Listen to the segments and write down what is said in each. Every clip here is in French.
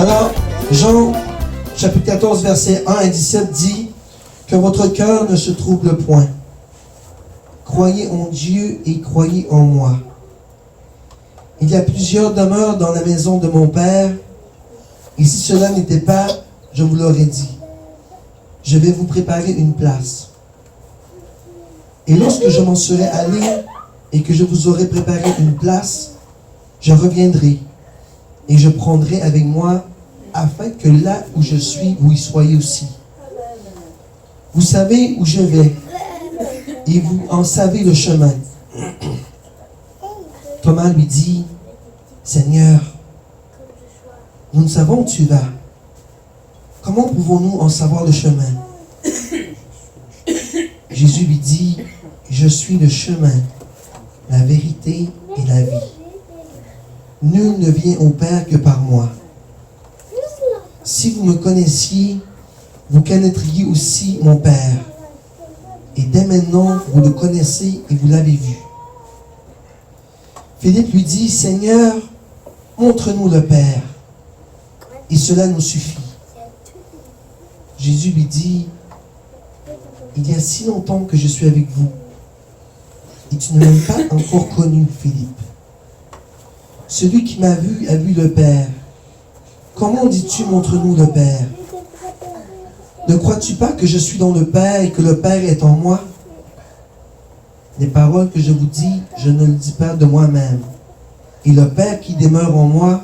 Alors, Jean, chapitre 14, versets 1 et 17 dit que votre cœur ne se trouble point. Croyez en Dieu et croyez en moi. Il y a plusieurs demeures dans la maison de mon Père, et si cela n'était pas, je vous l'aurais dit. Je vais vous préparer une place. Et lorsque je m'en serai allé et que je vous aurai préparé une place, je reviendrai et je prendrai avec moi afin que là où je suis, vous y soyez aussi. Vous savez où je vais et vous en savez le chemin. Thomas lui dit, Seigneur, nous ne savons où tu vas. Comment pouvons-nous en savoir le chemin? Jésus lui dit, je suis le chemin, la vérité et la vie. Nul ne vient au Père que par moi. Si vous me connaissiez, vous connaîtriez aussi mon Père. Et dès maintenant, vous le connaissez et vous l'avez vu. Philippe lui dit, Seigneur, montre-nous le Père, et cela nous suffit. Jésus lui dit, il y a si longtemps que je suis avec vous, et tu ne m'as pas encore connu, Philippe. Celui qui m'a vu a vu le Père. Comment dis-tu, montre-nous le Père? Ne crois-tu pas que je suis dans le Père et que le Père est en moi? Les paroles que je vous dis, je ne le dis pas de moi-même. Et le Père qui demeure en moi,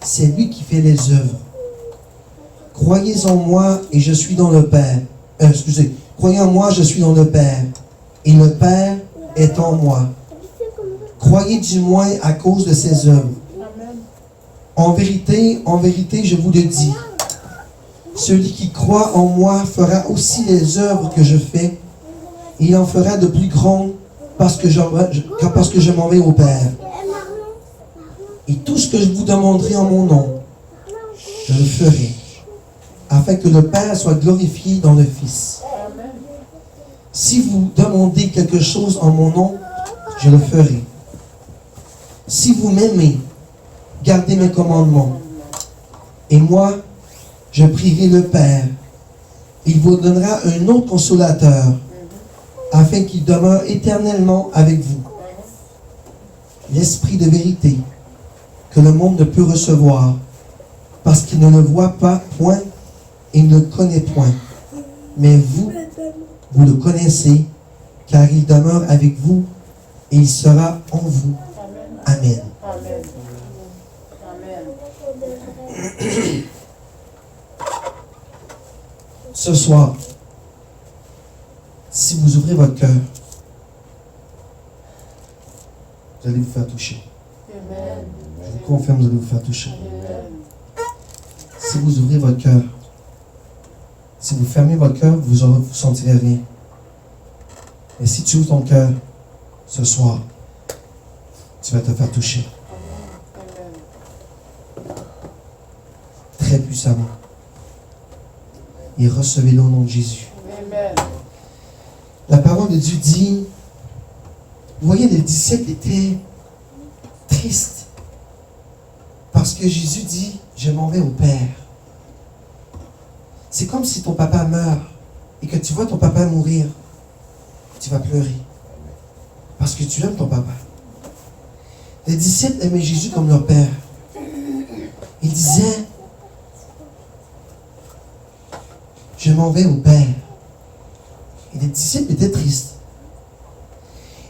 c'est lui qui fait les œuvres. Croyez en moi et je suis dans le Père. Croyez en moi, je suis dans le Père. Et le Père est en moi. Croyez du moins à cause de ses œuvres. En vérité, je vous le dis. Celui qui croit en moi fera aussi les œuvres que je fais. Et il en fera de plus grandes parce que je m'en vais au Père. Et tout ce que je vous demanderai en mon nom, je le ferai, afin que le Père soit glorifié dans le Fils. Si vous demandez quelque chose en mon nom, je le ferai. Si vous m'aimez, gardez mes commandements. Et moi, je prierai le Père. Il vous donnera un autre consolateur, afin qu'il demeure éternellement avec vous. L'Esprit de vérité, que le monde ne peut recevoir, parce qu'il ne le voit pas point et ne le connaît point. Mais vous, vous le connaissez, car il demeure avec vous et il sera en vous. Amen. Amen. Ce soir, si vous ouvrez votre cœur, vous allez vous faire toucher. Amen. Je vous confirme, vous allez vous faire toucher. Si vous ouvrez votre cœur, si vous fermez votre cœur, vous ne sentirez rien. Mais si tu ouvres ton cœur ce soir, tu vas te faire toucher. Très puissamment. Et recevez-le au nom de Jésus. Amen. La parole de Dieu dit, vous voyez, les disciples étaient tristes. Parce que Jésus dit, je m'en vais au Père. C'est comme si ton papa meurt et que tu vois ton papa mourir. Tu vas pleurer. Parce que tu aimes ton papa. Les disciples aimaient Jésus comme leur père. Ils disaient, je m'en vais au Père. Et les disciples étaient tristes.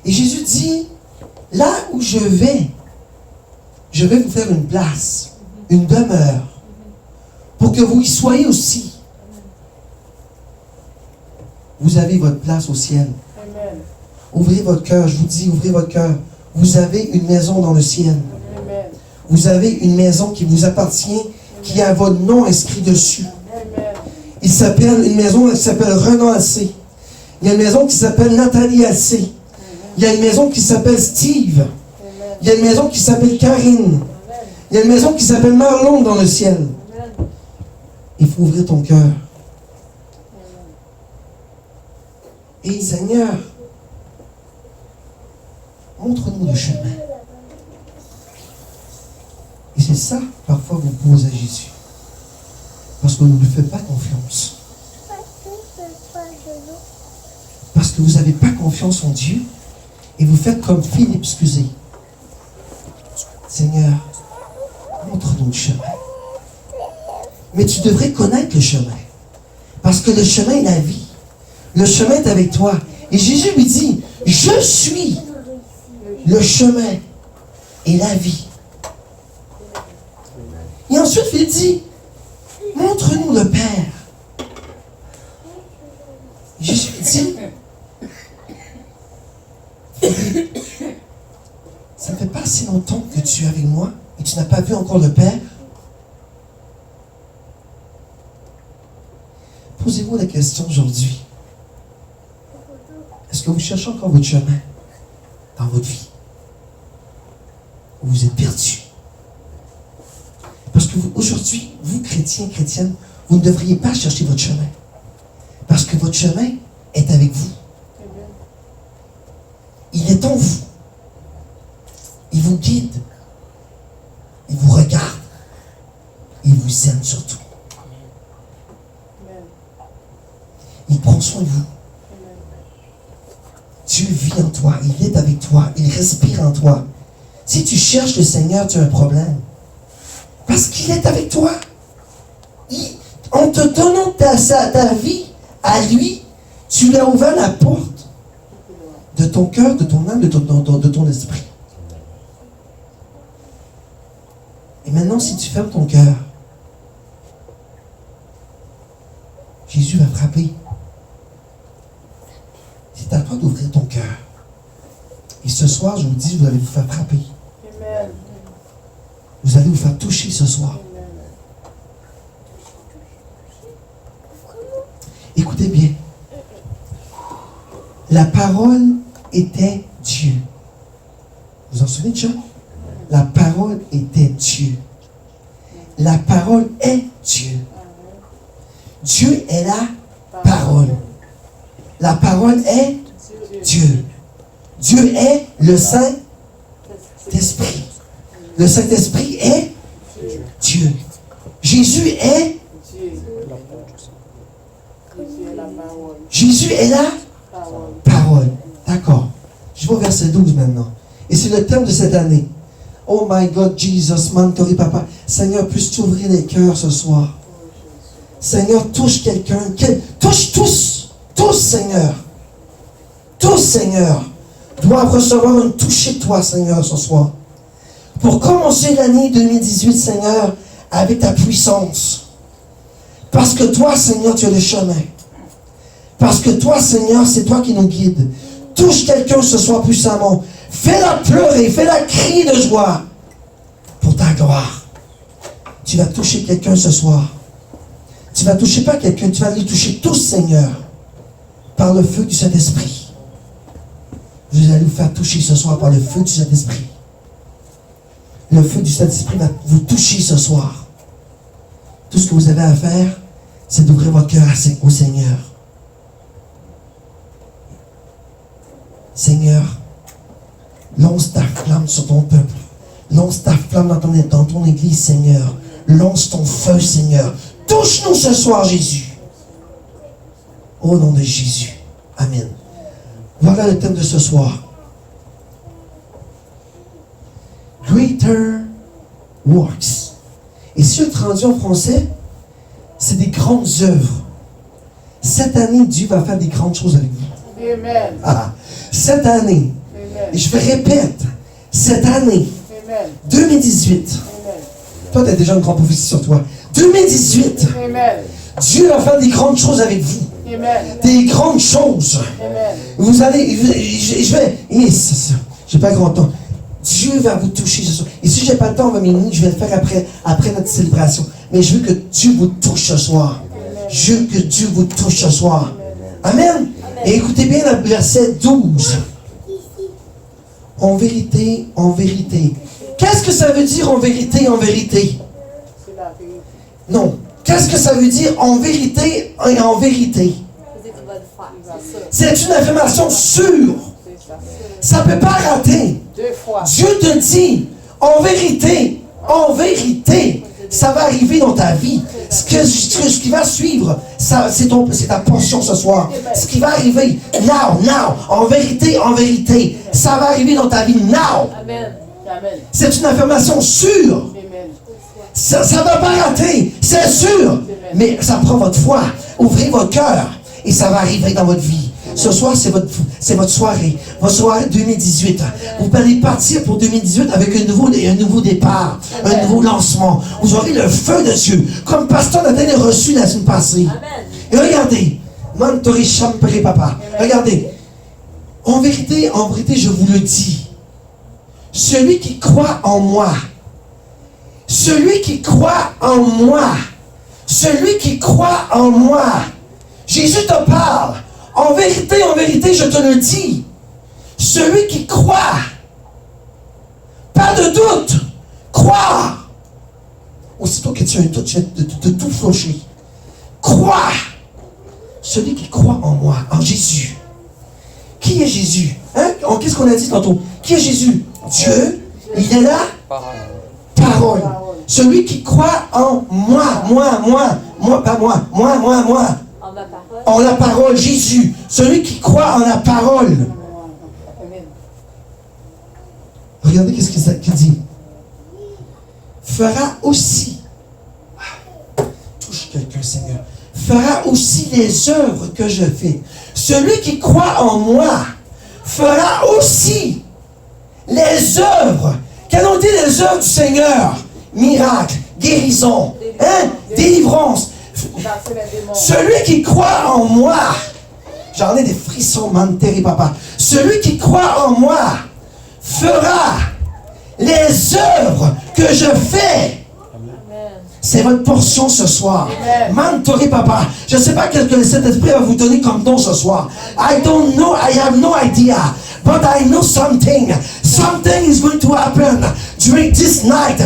Et Jésus dit, là où je vais vous faire une place, une demeure, pour que vous y soyez aussi. Vous avez votre place au ciel. Amen. Ouvrez votre cœur, je vous dis, ouvrez votre cœur. Vous avez une maison dans le ciel. Amen. Vous avez une maison qui vous appartient, qui a votre nom inscrit dessus. Amen. Il s'appelle une maison qui s'appelle Renan Assez. Il y a une maison qui s'appelle Nathalie Assez. Il y a une maison qui s'appelle Steve. Il y a une maison qui s'appelle Karine. Il y a une maison qui s'appelle Marlon dans le ciel. Il faut ouvrir ton cœur. Et Seigneur, montre-nous le chemin. Et c'est ça, parfois, vous posez à Jésus. que vous ne lui faites pas confiance. Parce que vous n'avez pas confiance en Dieu et vous faites comme Philippe, excusez. Seigneur, montre-nous le chemin. Mais tu devrais connaître le chemin. Parce que le chemin est la vie. Le chemin est avec toi. Et Jésus lui dit, je suis le chemin et la vie. Et ensuite, il dit, montre-nous le Père. Jésus dit, ça ne fait pas si longtemps que tu es avec moi et tu n'as pas vu encore le Père. Posez-vous la question aujourd'hui. Est-ce que vous cherchez encore votre chemin dans votre vie? Ou vous êtes perdu? Parce que aujourd'hui, vous, chrétiens, chrétiennes, vous ne devriez pas chercher votre chemin. Parce que votre chemin est avec vous. Il est en vous. Il vous guide. Il vous regarde. Il vous aime surtout. Il prend soin de vous. Dieu vit en toi. Il est avec toi. Il respire en toi. Si tu cherches le Seigneur, tu as un problème. Parce qu'il est avec toi. En te donnant ta vie à lui, tu lui as ouvert la porte de ton cœur, de ton âme, de ton esprit. Et maintenant, si tu fermes ton cœur, Jésus va frapper. C'est à toi d'ouvrir ton cœur. Et ce soir, je vous dis, vous allez vous faire frapper. Amen. Vous allez vous faire toucher ce soir. Amen. Écoutez bien. La parole était Dieu. Vous vous en souvenez de ça? La parole était Dieu. La parole est Dieu. Dieu est la parole. La parole est Dieu. Dieu est le Saint-Esprit. Le Saint-Esprit est Dieu. Jésus est Jésus est la parole. D'accord. Je vais au verset 12 maintenant. Et c'est le thème de cette année. Oh my God, Jesus, Mantori Papa. Seigneur, puisses-tu ouvrir les cœurs ce soir. Seigneur, touche quelqu'un. Touche tous. Tous, Seigneur. Tous, Seigneur, doivent recevoir un toucher de toi, Seigneur, ce soir. Pour commencer l'année 2018, Seigneur, avec ta puissance. Parce que toi, Seigneur, tu as le chemin. Parce que toi, Seigneur, c'est toi qui nous guides. Touche quelqu'un ce soir puissamment. Fais-la pleurer, fais-la crier de joie. Pour ta gloire. Tu vas toucher quelqu'un ce soir. Tu vas toucher pas quelqu'un, tu vas les toucher tous, Seigneur. Par le feu du Saint-Esprit. Vous allez vous faire toucher ce soir par le feu du Saint-Esprit. Le feu du Saint-Esprit va vous toucher ce soir. Tout ce que vous avez à faire, c'est d'ouvrir votre cœur au Seigneur. Seigneur, lance ta flamme sur ton peuple. Lance ta flamme dans ton église, Seigneur. Lance ton feu, Seigneur. Touche-nous ce soir, Jésus. Au nom de Jésus. Amen. Voilà le thème de ce soir. Greater works. Et si je traduis en français, c'est des grandes œuvres. Cette année, Dieu va faire des grandes choses avec vous. Amen. Ah, cette année, amen. Et je répète, cette année, amen. 2018, amen. Toi, tu as déjà une grande prophétie sur toi. 2018, amen. Dieu va faire des grandes choses avec vous. Amen. Des grandes choses. Amen. Vous allez, j'ai pas grand temps. Dieu va vous toucher ce soir. Et si j'ai pas le temps, je vais le faire après notre célébration. Mais je veux que Dieu vous touche ce soir. Amen. Je veux que Dieu vous touche ce soir. Amen. Amen. Et écoutez bien le verset 12. En vérité, en vérité. Qu'est-ce que ça veut dire en vérité, en vérité? Non. Qu'est-ce que ça veut dire en vérité et en vérité? C'est une affirmation sûre. Ça ne peut pas rater. Dieu te dit en vérité, Ça va arriver dans ta vie. Ce qui va suivre, c'est ta portion ce soir. Ce qui va arriver, now, en vérité, ça va arriver dans ta vie, now. C'est une affirmation sûre. Ça ne va pas rater, c'est sûr. Mais ça prend votre foi. Ouvrez votre cœur et ça va arriver dans votre vie. Ce soir, c'est votre soirée. Votre soirée 2018. Vous allez partir pour 2018 avec un nouveau départ, un nouveau lancement. Vous aurez le feu de Dieu, comme Pasteur Nathan l'a reçu la semaine passée. Et regardez, regardez, en vérité, je vous le dis, celui qui croit en moi, celui qui croit en moi, Jésus te parle. En vérité, je te le dis. Celui qui croit, pas de doute, croire. Aussitôt que tu as un doute, de tout faucher. Croire. Celui qui croit en moi, en Jésus. Qui est Jésus? Hein? Qu'est-ce qu'on a dit tantôt? Qui est Jésus? Dieu, il est là? Parole. Celui qui croit en moi, pas moi. En la parole, Jésus. Celui qui croit en la parole. Regardez qu'est-ce qu'il dit. Fera aussi. Touche quelqu'un, Seigneur. Fera aussi les œuvres que je fais. Celui qui croit en moi fera aussi les œuvres. Quelles ont été les œuvres du Seigneur? Miracle, guérison, délivrance. Celui qui croit en moi, j'en ai des frissons, Manteri Papa. Celui qui croit en moi fera les œuvres que je fais. C'est votre portion ce soir. Manteri Papa. Je ne sais pas quel que cet esprit va vous donner comme don ce soir. I don't know, I have no idea. But I know something. Something is going to happen during this night.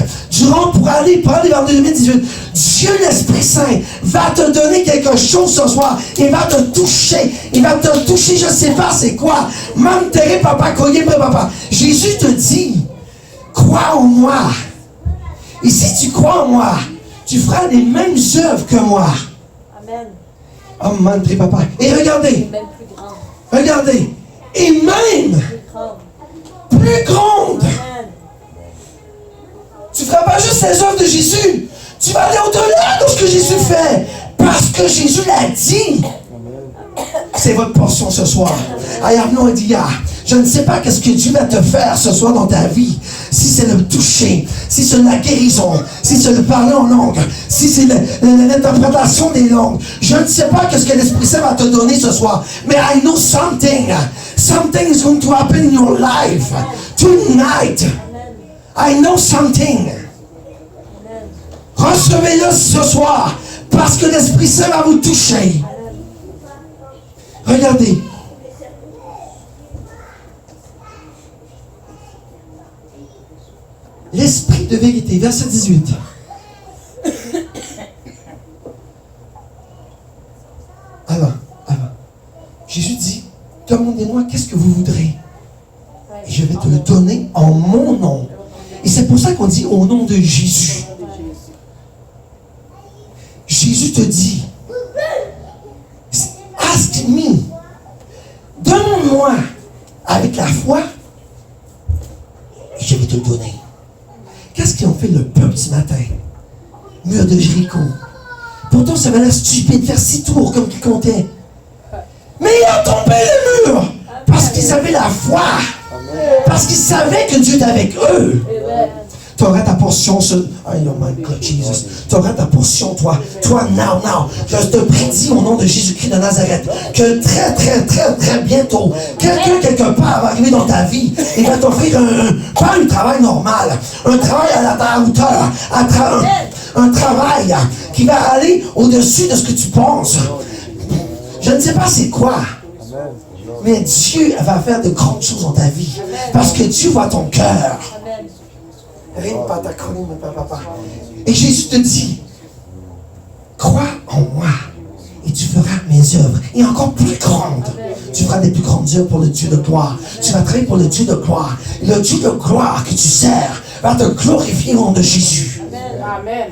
Pour aller vers 2018. Dieu l'Esprit Saint va te donner quelque chose ce soir. Il va te toucher. Je ne sais pas c'est quoi. Mantere papa, koyembre papa. Jésus te dit, crois en moi. Et si tu crois en moi, tu feras les mêmes œuvres que moi. Amen. Oh, mantere papa. Et regardez. Même plus grand. Regardez. Et même plus grande. Tu ne feras pas juste les œuvres de Jésus. Tu vas aller au-delà de ce que Jésus fait. Parce que Jésus l'a dit. C'est votre portion ce soir. I have no idea. Je ne sais pas qu'est-ce que Dieu va te faire ce soir dans ta vie. Si c'est le toucher, si c'est la guérison, si c'est le parler en langue, si c'est l'interprétation des langues. Je ne sais pas qu'est-ce que l'Esprit Saint va te donner ce soir. Mais I know something. Something is going to happen in your life. Tonight. I know something. Recevez-le ce soir. Parce que l'Esprit Saint va vous toucher. Regardez. L'esprit de vérité, verset 18. Alors, Jésus dit, demandez-moi qu'est-ce que vous voudrez. Et je vais te le donner en mon nom. Et c'est pour ça qu'on dit au nom de Jésus. Jésus te dit, ask me, demande-moi avec la foi, et je vais te le donner. Qu'est-ce qu'ils ont fait le peuple ce matin? Mur de Jéricho. Pourtant, ça avait l'air stupide de faire 6 tours comme qu'ils comptaient. Mais ils ont tombé le mur parce qu'ils avaient la foi. Parce qu'ils savaient que Dieu était avec eux. Tu auras ta portion. Oh my God, Jesus. Tu auras ta portion, toi. Toi, now. Je te prédis au nom de Jésus-Christ de Nazareth que très bientôt, quelqu'un quelque part va arriver dans ta vie et va t'offrir pas un travail normal, un travail à la hauteur, un travail qui va aller au-dessus de ce que tu penses. Je ne sais pas c'est quoi. Mais Dieu va faire de grandes choses dans ta vie. Parce que Dieu voit ton cœur. Et Jésus te dit, crois en moi et tu feras mes œuvres. Et encore plus grandes. Tu feras des plus grandes œuvres pour le Dieu de gloire. Tu vas travailler pour le Dieu de gloire. Et le Dieu de gloire que tu sers va te glorifier au nom de Jésus. Amen.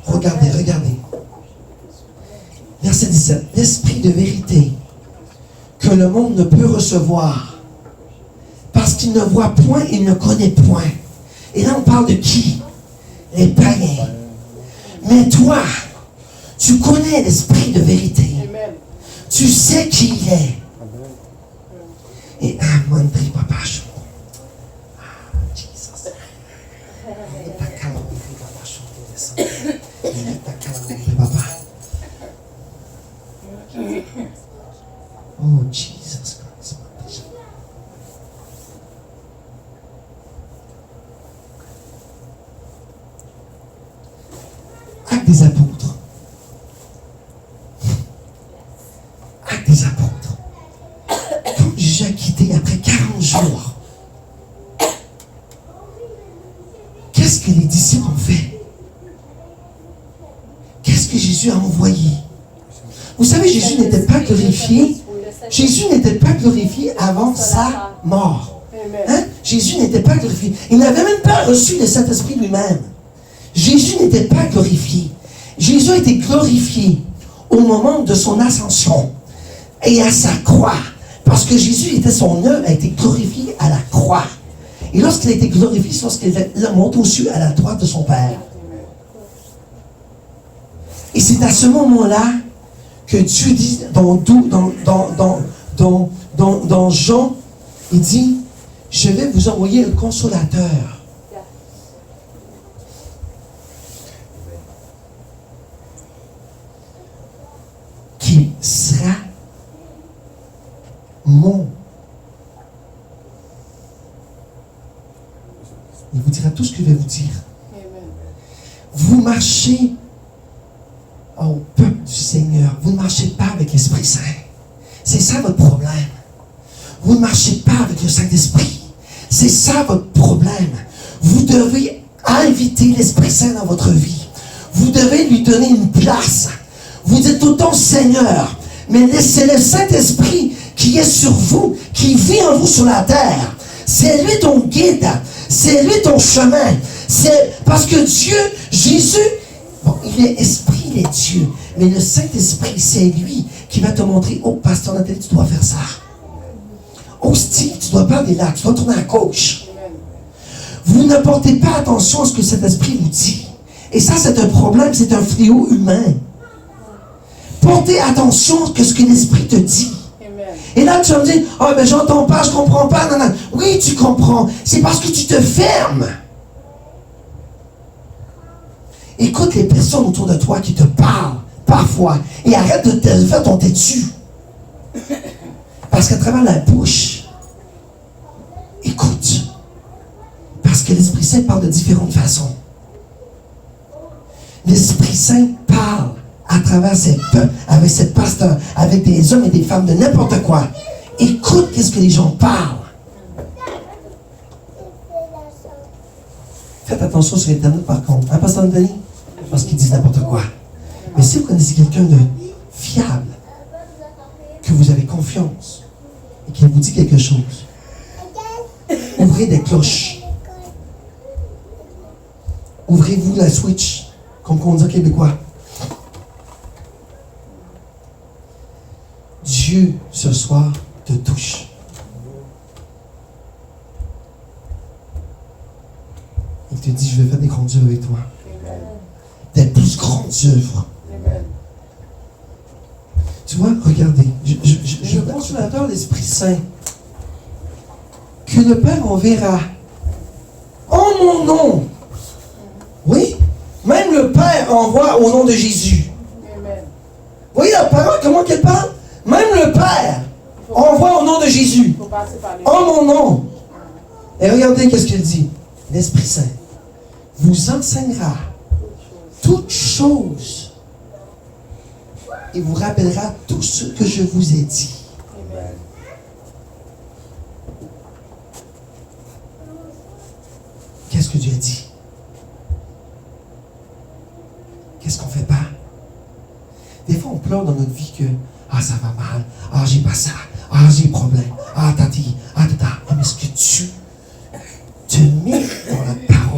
Regardez, regardez. Verset 17. L'esprit de vérité que le monde ne peut recevoir parce qu'il ne voit point, il ne connaît point. Et là, on parle de qui? Les païens. Mais toi, tu connais l'esprit de vérité. Tu sais qui il est. Et Amandri Papa. Jesus. Papa. Oh, Jesus Christ. Actes des apôtres. Actes des apôtres. Quand Jésus a quitté après 40 jours, qu'est-ce que les disciples ont fait? Qu'est-ce que Jésus a envoyé? Vous savez, Jésus n'était pas glorifié. Jésus n'était pas glorifié avant sa mort. Hein? Jésus n'était pas glorifié. Il n'avait même pas reçu le Saint-Esprit lui-même. Jésus n'était pas glorifié. Jésus a été glorifié au moment de son ascension et à sa croix. Parce que Jésus était son œuvre, a été glorifié à la croix. Et lorsqu'il a été glorifié, c'est lorsqu'il monte au ciel à la droite de son Père. Et c'est à ce moment-là que Dieu dit dans Jean, il dit, je vais vous envoyer le consolateur. Qui sera mon. Il vous dira tout ce que je vais vous dire. Vous marchez au peuple du Seigneur. Vous ne marchez pas avec l'Esprit Saint. C'est ça votre problème. Vous ne marchez pas avec le Saint-Esprit. C'est ça votre problème. Vous devez inviter l'Esprit Saint dans votre vie. Vous devez lui donner une place. Vous dites tout le temps Seigneur, mais c'est le Saint-Esprit qui est sur vous, qui vit en vous sur la terre. C'est lui ton guide. C'est lui ton chemin. C'est parce que Dieu, Jésus, bon, il est esprit, il est Dieu. Mais le Saint-Esprit, c'est lui qui va te montrer, oh, pasteur Nathalie, tu dois faire ça. Oh, Steve, tu dois pas aller là, tu dois tourner à gauche. Vous ne portez pas attention à ce que cet esprit vous dit. Et ça, c'est un problème, c'est un fléau humain. Portez attention à ce que l'esprit te dit. Et là, tu vas me dire, oh, ben, j'entends pas, je comprends pas. Non, non. Oui, tu comprends. C'est parce que tu te fermes. Écoute les personnes autour de toi qui te parlent, parfois, et arrête de te faire ton têtu. Parce qu'à travers la bouche, écoute. Parce que l'Esprit Saint parle de différentes façons. L'Esprit Saint parle à travers ces peuples, avec ces pasteurs, avec des hommes et des femmes de n'importe quoi. Écoute qu'est-ce que les gens parlent. Faites attention sur Internet par contre. Hein, pasteur Anthony? Parce qu'ils disent n'importe quoi. Mais si vous connaissez quelqu'un de fiable, que vous avez confiance, et qu'il vous dit quelque chose, ouvrez des cloches. Ouvrez-vous la switch, comme on dit en québécois. Dieu, ce soir, te touche. Il te dit, je vais faire des grandes œuvres avec toi. Des plus grandes œuvres. Tu vois, regardez, je consolateur l'Esprit Saint, que le Père enverra en mon nom. Oui, même le Père envoie au nom de Jésus. Vous voyez la parole, comment qu'elle parle? Même le Père envoie au nom de Jésus. En mon nom. Et regardez qu'est-ce qu'il dit. L'Esprit Saint vous enseignera toutes choses et vous rappellera tout ce que je vous ai dit. Qu'est-ce que Dieu a dit? Qu'est-ce qu'on ne fait pas? Des fois, on pleure dans notre vie que ah, ça va mal, ah, j'ai pas ça, ah, j'ai un problème, ah, tati, ah, tata. Mais est-ce que tu te mets dans la parole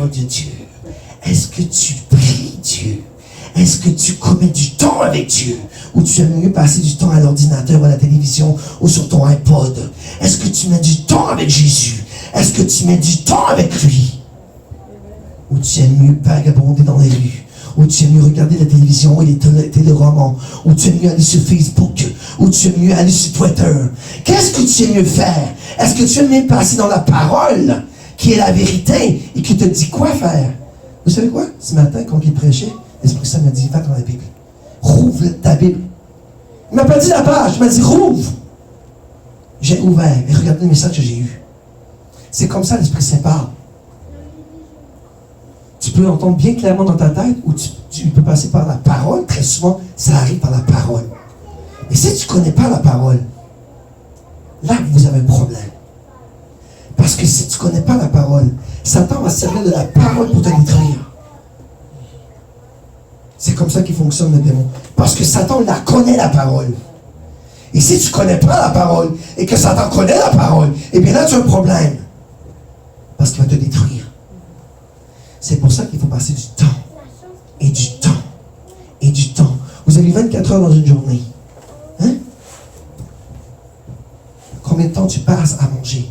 Dieu, ou tu aimes mieux passer du temps à l'ordinateur ou à la télévision ou sur ton iPod? Est-ce que tu mets du temps avec Jésus? Est-ce que tu mets du temps avec lui? Ou tu aimes mieux vagabonder dans les rues? Ou tu aimes mieux regarder la télévision et les téléromans? Ou tu aimes mieux aller sur Facebook? Ou tu aimes mieux aller sur Twitter? Qu'est-ce que tu aimes mieux faire? Est-ce que tu aimes mieux passer dans la parole, qui est la vérité, et qui te dit quoi faire? Vous savez quoi? Ce matin, quand il prêchait, l'Esprit Saint m'a dit, va dans la Bible. Rouvre ta Bible. Il m'a pas dit la page, il m'a dit, rouvre. J'ai ouvert et regardez le message que j'ai eu. C'est comme ça l'Esprit Saint parle. Tu peux entendre bien clairement dans ta tête ou tu peux passer par la parole. Très souvent, ça arrive par la parole. Et si tu ne connais pas la parole, là, vous avez un problème. Parce que si tu ne connais pas la parole, Satan va se servir de la parole pour te détruire. C'est comme ça qu'il fonctionne le démon. Parce que Satan, la connaît la parole. Et si tu ne connais pas la parole et que Satan connaît la parole, eh bien là, tu as un problème. Parce qu'il va te détruire. C'est pour ça qu'il faut passer du temps. Et du temps. Et du temps. Vous avez 24 heures dans une journée. Hein? Combien de temps tu passes à manger?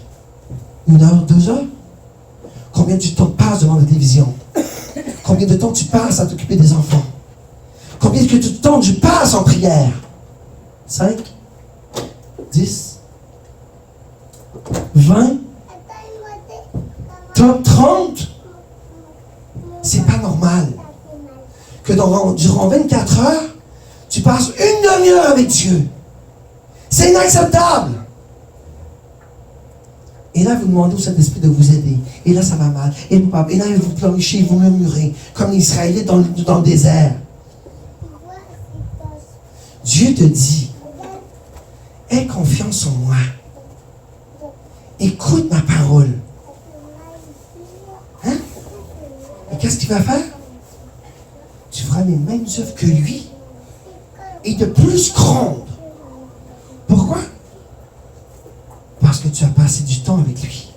1 heure, 2 heures? Combien de temps tu passes devant la télévision? Combien de temps tu passes à t'occuper des enfants? Combien de temps tu passes en prière? 5? 10? 20? Top 30? C'est pas normal que durant 24 heures, tu passes une demi-heure avec Dieu. C'est inacceptable. Et là, vous demandez au Saint-Esprit de vous aider. Et là, ça va mal. Et là, vous pleurnichez, vous murmurez, comme les Israélites dans le désert. Dieu te dit, aie confiance en moi. Écoute ma parole. Hein? Et qu'est-ce qu'il va faire? Tu feras les mêmes œuvres que lui. Et de plus grandes. Pourquoi? Parce que tu as passé du temps avec lui.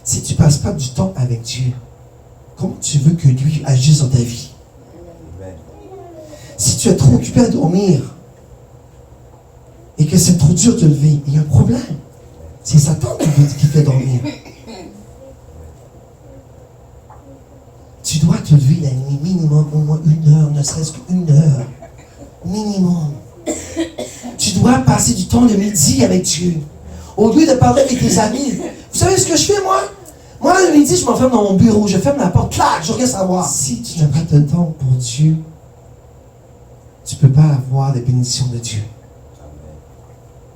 Si tu ne passes pas du temps avec Dieu, comment tu veux que lui agisse dans ta vie? Si tu es trop occupé à dormir et que c'est trop dur de te lever, il y a un problème. C'est Satan qui fait dormir. Tu dois te lever la nuit minimum au moins 1 heure, ne serait-ce qu'1 heure. Minimum. Tu dois passer du temps le midi avec Dieu. Au lieu de parler avec tes amis. Vous savez ce que je fais, moi? Moi, le midi, je m'enferme dans mon bureau. Je ferme la porte. Clac, je regarde savoir. Si tu n'as pas de temps pour Dieu, tu ne peux pas avoir les bénédictions de Dieu.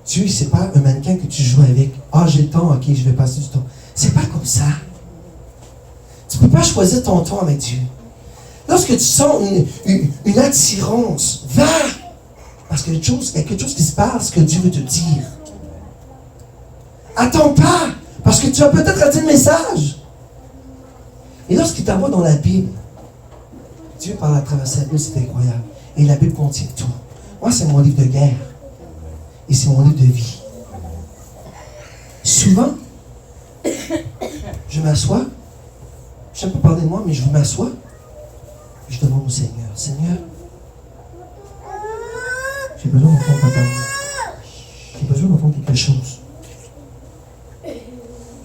Dieu, ce n'est pas un mannequin que tu joues avec. Ah, j'ai le temps, ok, je vais passer du temps. C'est pas comme ça. Tu ne peux pas choisir ton temps avec Dieu. Lorsque tu sens une attirance, va! Parce qu'il y a quelque chose qui se passe que Dieu veut te dire. Attends pas, parce que tu vas peut-être rater le message. Et lorsqu'il t'envoie dans la Bible, Dieu parle à travers sa Bible, c'est incroyable. Et la Bible contient tout. Moi, c'est mon livre de guerre. Et c'est mon livre de vie. Souvent, je m'assois. Je n'aime pas parler de moi, mais je m'assois. Je demande au Seigneur, Seigneur, j'ai besoin d'entendre ta parole. J'ai besoin d'entendre quelque chose.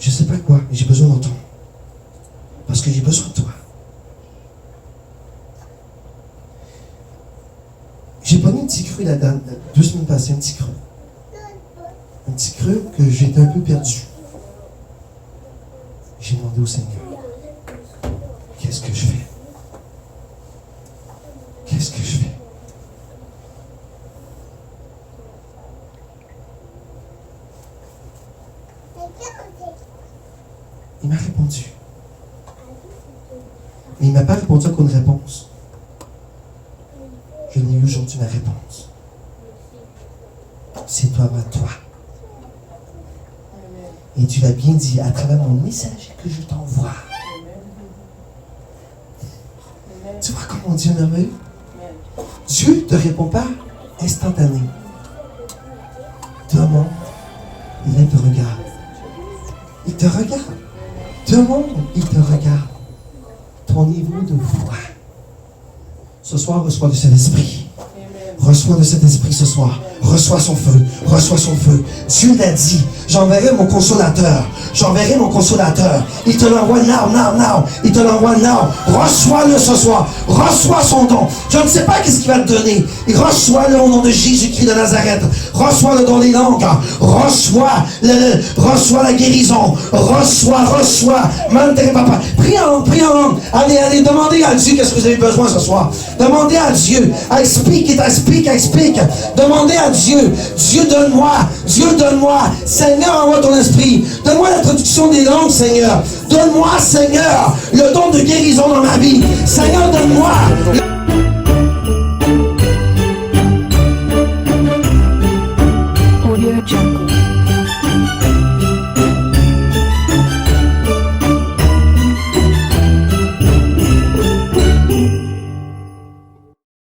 Je ne sais pas quoi, mais j'ai besoin d'entendre. Parce que j'ai besoin de toi. J'ai pogné un petit creux là-dedans, 2 semaines passées, un petit creux. Un petit creux que j'étais un peu perdu. J'ai demandé au Seigneur, qu'est-ce que je fais? Qu'est-ce que je fais? Il m'a répondu. Mais il ne m'a pas répondu avec une réponse. Je l'ai eu aujourd'hui ma réponse. C'est toi, toi. Et tu l'as bien dit à travers mon message que je t'envoie. Tu vois comment Dieu est merveilleux? Dieu ne te répond pas instantané. Demande, il te regarde. Il te regarde. Demande, il te regarde. Ton niveau de foi. Ce soir, reçois le Saint-Esprit. Reçois de cet esprit ce soir. Reçois son feu. Reçois son feu. Dieu l'a dit. J'enverrai mon consolateur. J'enverrai mon consolateur. Il te l'envoie now. Il te l'envoie now. Reçois-le ce soir. Reçois son don. Je ne sais pas qu'est-ce qu'il va te donner. Reçois-le au nom de Jésus-Christ de Nazareth. Reçois le don des langues. Reçois la guérison. Reçois. Papa. Prie en langue. Allez, demandez à Dieu qu'est-ce que vous avez besoin ce soir. Demandez à Dieu. I speak. Demandez à Dieu. Dieu, donne-moi. Seigneur, envoie ton esprit. Donne-moi la traduction des langues, Seigneur. Donne-moi, Seigneur, le don de guérison dans ma vie. Seigneur, donne-moi